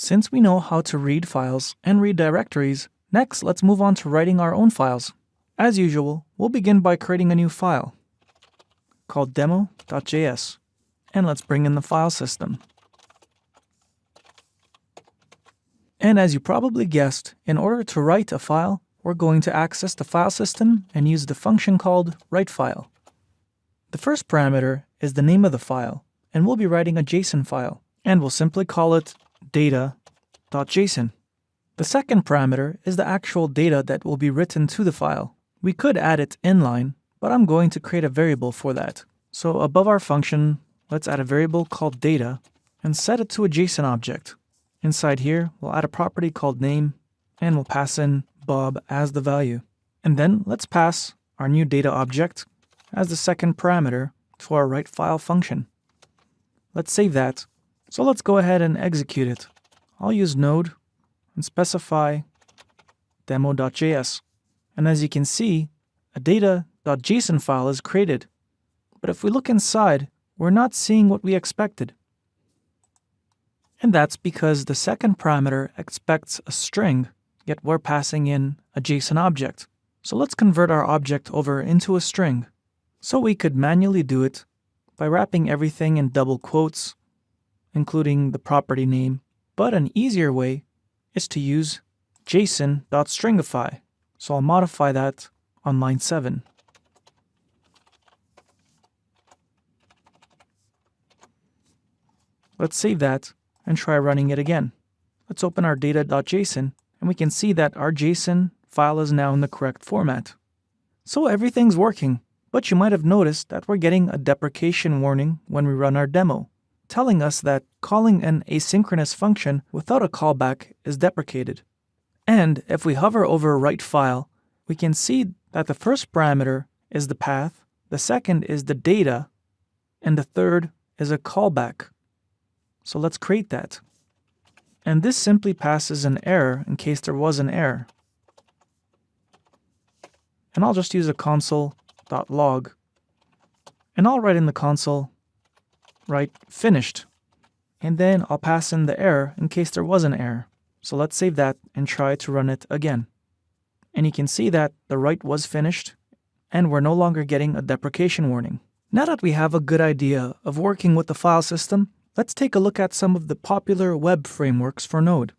Since we know how to read files and read directories, next let's move on to writing our own files. As usual, we'll begin by creating a new file called demo.js, and let's bring in the file system. And as you probably guessed, in order to write a file, we're going to access the file system and use the function called writeFile. The first parameter is the name of the file, and we'll be writing a JSON file, and we'll simply call it data.json. The second parameter is the actual data that will be written to the file. We could add it inline, but I'm going to create a variable for that. So above our function, let's add a variable called data and set it to a JSON object. Inside here, we'll add a property called name, and we'll pass in Bob as the value. And then let's pass our new data object as the second parameter to our writeFile function. Let's save that. So let's go ahead and execute it. I'll use Node and specify demo.js. And as you can see, a data.json file is created. But if we look inside, we're not seeing what we expected. And that's because the second parameter expects a string, yet we're passing in a JSON object. So let's convert our object over into a string. So we could manually do it by wrapping everything in double quotes, including the property name. But an easier way is to use json.stringify. So I'll modify that on line 7. Let's save that and try running it again. Let's open our data.json, and we can see that our JSON file is now in the correct format. So everything's working, but you might have noticed that we're getting a deprecation warning when we run our demo, telling us that calling an asynchronous function without a callback is deprecated. And if we hover over writeFile, we can see that the first parameter is the path, the second is the data, and the third is a callback. So let's create that. And this simply passes an error in case there was an error. And I'll just use a console.log. And I'll write in the console, write finished. And then I'll pass in the error in case there was an error. So let's save that and try to run it again. And you can see that the write was finished, and we're no longer getting a deprecation warning. Now that we have a good idea of working with the file system, let's take a look at some of the popular web frameworks for Node.